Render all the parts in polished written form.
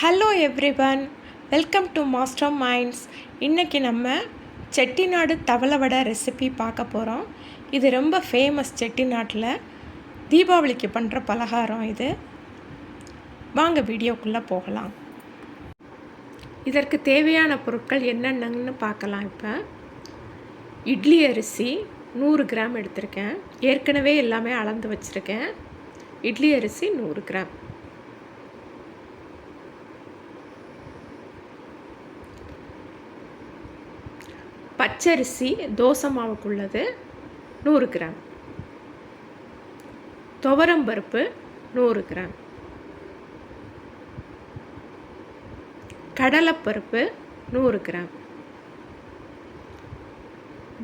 Hello everyone, welcome to master minds. இன்றைக்கி நம்ம செட்டிநாடு தவளை வடை ரெசிபி பார்க்க போகிறோம். இது ரொம்ப ஃபேமஸ் செட்டிநாட்டில் தீபாவளிக்கு பண்ணுற பலகாரம் இது. வாங்க வீடியோக்குள்ளே போகலாம். இதற்கு தேவையான பொருட்கள் என்னென்னு பார்க்கலாம். இப்போ இட்லி அரிசி 100 கிராம் எடுத்திருக்கேன். ஏற்கனவே எல்லாமே அளந்து வச்சுருக்கேன். இட்லி அரிசி 100 கிராம். பச்சரிசி தோசை மாவுக்குள்ளது 100 கிராம். துவரம்பருப்பு 100 கிராம். கடலைப்பருப்பு 100 கிராம்.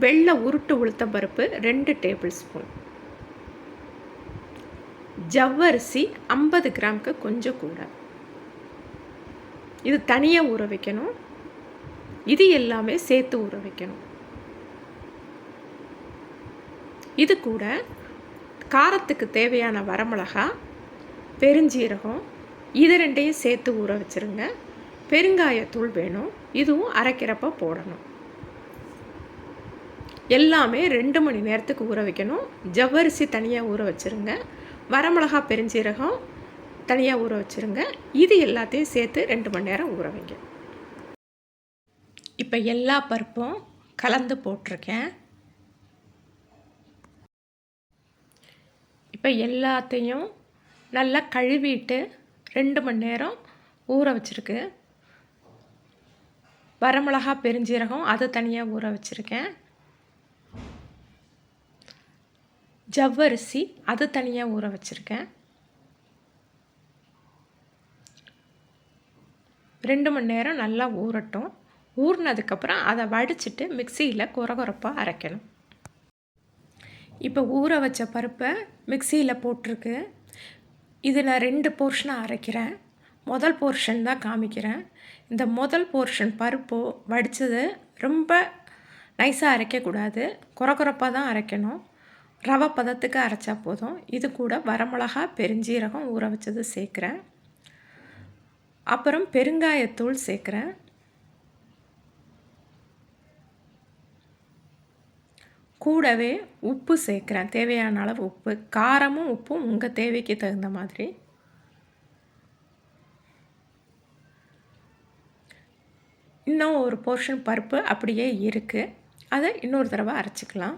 வெள்ளை உருட்டு உளுத்தம்பருப்பு 2 டேபிள் ஸ்பூன். ஜவ்வரிசி 50 கிராமுக்கு கொஞ்சம் கூட. இது தனியாக ஊற வைக்கணும். இது எல்லாமே சேர்த்து ஊற வைக்கணும். இது கூட காரத்துக்கு தேவையான வரமிளகா, பெருஞ்சீரகம், இது ரெண்டையும் சேர்த்து ஊற வச்சுருங்க. பெருங்காயத்தூள் வேணும், இதுவும் அரைக்கிறப்ப போடணும். எல்லாமே 2 மணி நேரத்துக்கு ஊற வைக்கணும். ஜவ்வரிசி தனியாக ஊற வச்சுருங்க. வரமிளகா, பெருஞ்சீரகம் தனியாக ஊற வச்சுருங்க. இது எல்லாத்தையும் சேர்த்து 2 மணி நேரம் ஊற வைங்க. இப்போ எல்லா பருப்பும் கலந்து போட்டிருக்கேன். இப்போ எல்லாத்தையும் நல்லா கழுவிட்டு 2 மணி நேரம் ஊற வச்சுருக்கு. வரமிளகா, பெருஞ்சீரகம் அது தனியாக ஊற வச்சுருக்கேன். ஜவ்வரிசி அது தனியாக ஊற வச்சுருக்கேன். 2 மணி நேரம் நல்லா ஊறட்டும். ஊறினதுக்கப்புறம் அதை வடிச்சிட்டு மிக்சியில் கொரகொரப்பாக அரைக்கணும். இப்போ ஊற வச்ச பருப்பை மிக்சியில் போட்டிருக்கு. இது நான் 2 போர்ஷனாக அரைக்கிறேன். முதல் போர்ஷன் தான் காமிக்கிறேன். இந்த முதல் போர்ஷன் பருப்பு வடித்தது ரொம்ப நைஸாக அரைக்கக்கூடாது, கொரகொரப்பாக தான் அரைக்கணும். ரவை பதத்துக்கு அரைச்சா போதும். இது கூட வரமிளகா, பெருஞ்சீரகம் ஊற வச்சது சேர்க்குறேன். அப்புறம் பெருங்காயத்தூள் சேர்க்குறேன். கூடவே உப்பு சேர்க்குறேன், தேவையான அளவு உப்பு. காரமும் உப்பும் உங்கள் தேவைக்கு தகுந்த மாதிரி. இன்னும் ஒரு போர்ஷன் பருப்பு அப்படியே இருக்குது, அதை இன்னொரு தடவை அரைச்சிக்கலாம்.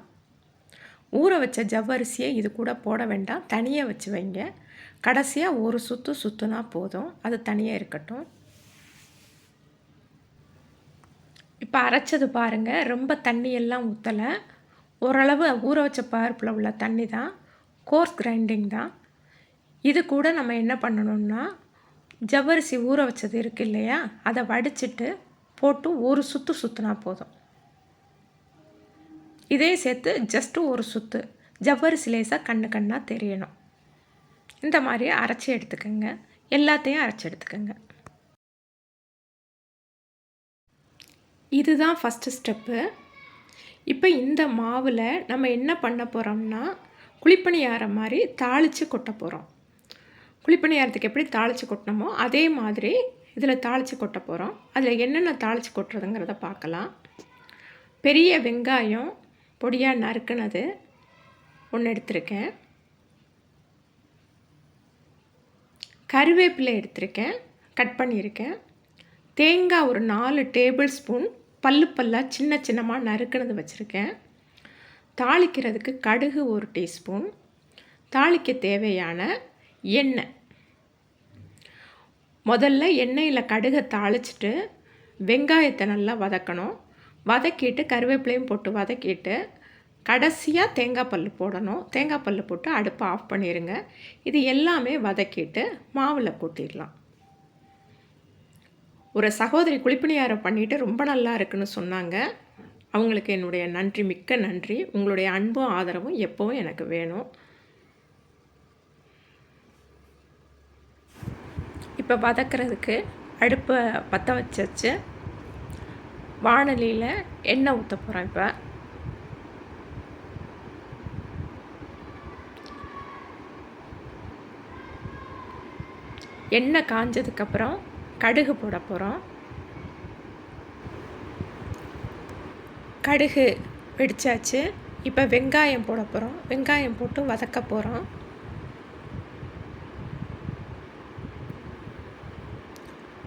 ஊற வச்ச ஜவ்வரிசியை இது கூட போட வேண்டாம், தனியாக வச்சு வைங்க. கடைசியாக ஒரு சுற்று சுற்றுனா போதும், அது தனியாக இருக்கட்டும். இப்போ அரைச்சது பாருங்கள், ரொம்ப தண்ணியெல்லாம் ஊற்றலை. ஓரளவு ஊற வச்ச பருப்பில் உள்ள தண்ணி தான், கோர்ஸ் கிரைண்டிங் தான். இது கூட நம்ம என்ன பண்ணணும்னா, ஜவ்வரிசி ஊற வச்சது இருக்குது இல்லையா, அதை வடிச்சிட்டு போட்டு ஒரு சுற்று சுற்றுனா போதும். இதே சேர்த்து ஜஸ்ட்டு ஒரு சுற்று, ஜவ்வரிசி லேசாக கண்ணாக தெரியணும். இந்த மாதிரி அரைச்சி எடுத்துக்கோங்க. எல்லாத்தையும் அரைச்சி எடுத்துக்கோங்க. இதுதான் ஃபஸ்ட்டு ஸ்டெப்பு. இப்போ இந்த மாவில் நம்ம என்ன பண்ண போகிறோம்னா, குழிப்பணியாரம் மாதிரி தாளித்து கொட்ட போகிறோம். குழிப்பணியாரத்துக்கு எப்படி தாளித்து கொட்டினோமோ அதே மாதிரி இதில் தாளித்து கொட்ட போகிறோம். அதில் என்னென்ன தாளித்து கொட்டுறதுங்கிறத பார்க்கலாம். பெரிய வெங்காயம் பொடியாக நறுக்குனது 1 எடுத்திருக்கேன். கருவேப்பிலை எடுத்திருக்கேன், கட் பண்ணியிருக்கேன். தேங்காய் ஒரு 4 டேபிள் ஸ்பூன் பல்லாக சின்ன சின்னமாக நறுக்குனது வச்சுருக்கேன். தாளிக்கிறதுக்கு கடுகு 1 டீஸ்பூன். தாளிக்க தேவையான எண்ணெய். முதல்ல எண்ணெயில் கடுகை தாளிச்சிட்டு வெங்காயத்தை நல்லா வதக்கணும். வதக்கிட்டு கருவேப்பிலையும் போட்டு வதக்கிட்டு கடைசியாக தேங்காய் பல் போடணும். தேங்காய் பல் போட்டு அடுப்பை ஆஃப் பண்ணிடுங்க. இது எல்லாமே வதக்கிட்டு மாவில் கொட்டிடலாம். ஒரு சகோதரி குழிப்பணியாரம் பண்ணிவிட்டு ரொம்ப நல்லா இருக்குன்னு சொன்னாங்க. அவங்களுக்கு என்னுடைய நன்றி, மிக்க நன்றி. உங்களுடைய அன்பும் ஆதரவும் எப்போவும் எனக்கு வேணும். இப்போ வதக்கிறதுக்கு அடுப்பை பற்ற வச்சு வாணலியில் எண்ணெய் ஊற்ற போகிறேன். இப்போ எண்ணெய் காஞ்சதுக்கப்புறம் கடுகு போட போகிறோம். கடுகு வெடிச்சாச்சு. இப்போ வெங்காயம் போட போகிறோம். வெங்காயம் போட்டு வதக்க போகிறோம்.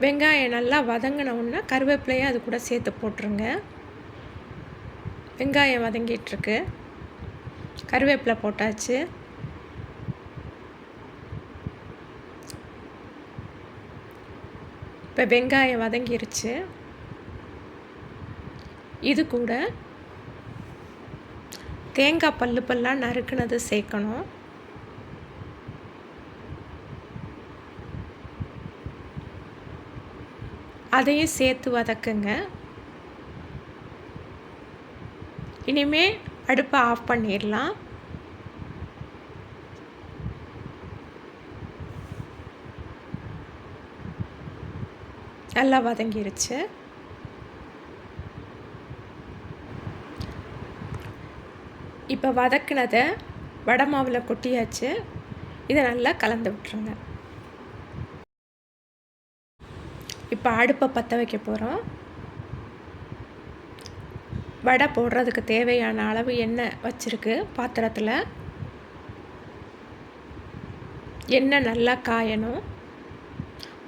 வெங்காயம் நல்லா வதங்கினவுடனே கருவேப்பிலையும் அது கூட சேர்த்து போட்டுருங்க. வெங்காயம் வதங்கிட்டுருக்கு. கருவேப்பிலை போட்டாச்சு. இப்போ வெங்காயம் வதங்கிருச்சு. இது கூட தேங்காய் பல்லாக நறுக்குனது சேர்க்கணும். அதையும் சேர்த்து வதக்குங்க. இனிமே அடுப்பை ஆஃப் பண்ணிடலாம். நல்லா வதங்கிருச்சு. இப்போ வதக்குனதை வடை மாவில் கொட்டியாச்சு. இதை நல்லா கலந்து விட்டுருங்க. இப்போ அடுப்பை பற்ற வைக்க போகிறோம். வடை போடுறதுக்கு தேவையான அளவு எண்ணெய் வச்சுருக்கு பாத்திரத்தில். எண்ணெய் நல்லா காயணும்.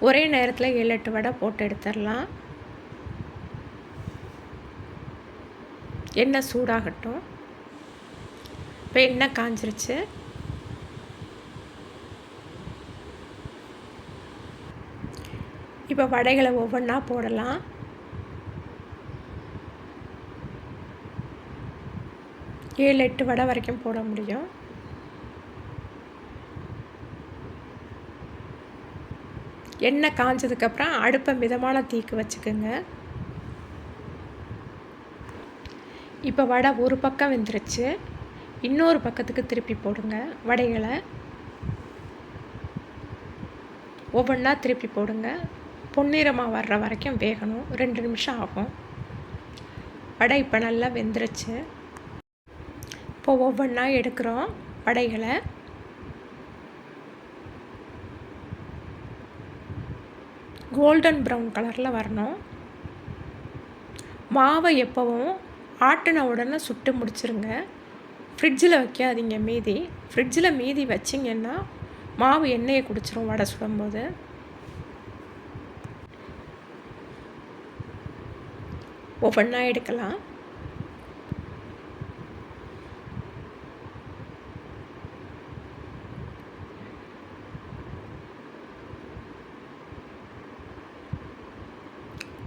ஒரே நேரத்தில் 7-8 வடை போட்டு எடுத்துடலாம். எண்ணெய் சூடாகட்டும். இப்போ எண்ணெய் காஞ்சிருச்சு. இப்போ வடைகளை ஒவ்வொன்றா போடலாம். ஏழு 8 வடை வரைக்கும் போட முடியும். எண்ணெய் காஞ்சதுக்கப்புறம் அடுப்பை மிதமான தீக்கு வச்சுக்கோங்க. இப்போ வடை ஒரு பக்கம் வெந்துருச்சு. இன்னொரு பக்கத்துக்கு திருப்பி போடுங்க வடைகளை. ஒவ்வொன்றா திருப்பி போடுங்க. பொன்னிறமாக வர்ற வரைக்கும் வேகணும். 2 நிமிஷம் ஆகும். வடை இப்போ நல்லா வெந்துருச்சு. இப்போ ஒவ்வொன்றா எடுக்கிறோம் வடைகளை. கோல்டன் ப்ரௌன் கலரில் வரணும். மாவை எப்போவும் ஆட்டின உடனே சுட்டு முடிச்சிருங்க. ஃப்ரிட்ஜில் வைக்காதீங்க மீதி. ஃப்ரிட்ஜில் மீதி வச்சிங்கன்னா மாவு எண்ணெயை குடிச்சிரும் வடை சுடும்போது. ஒவ்வொன்றா எடுக்கலாம்.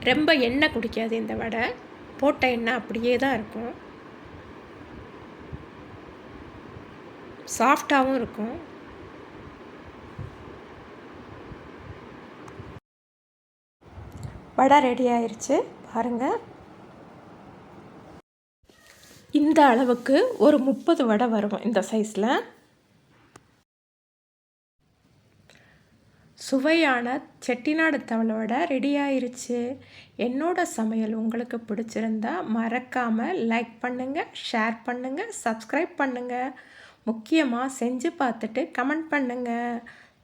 ரொம்ப எண்ணெய் குடிக்காது இந்த வடை. போட்ட எண்ணெய் அப்படியே தான் இருக்கும். சாஃப்டாகவும் இருக்கும். வடை ரெடி ஆயிடுச்சு பாருங்கள். இந்த அளவுக்கு ஒரு 30 வடை வரும் இந்த சைஸில். சுவையான செட்டிநாடு தவளை வடை ரெடி ஆயிருச்சு. என்னோட சமையல் உங்களுக்கு பிடிச்சிருந்தா மறக்காமல் லைக் பண்ணுங்கள், ஷேர் பண்ணுங்கள், சப்ஸ்கிரைப் பண்ணுங்கள். முக்கியமாக செஞ்சு பார்த்துட்டு கமெண்ட் பண்ணுங்கள்.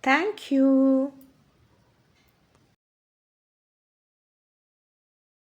தேங்க்யூ.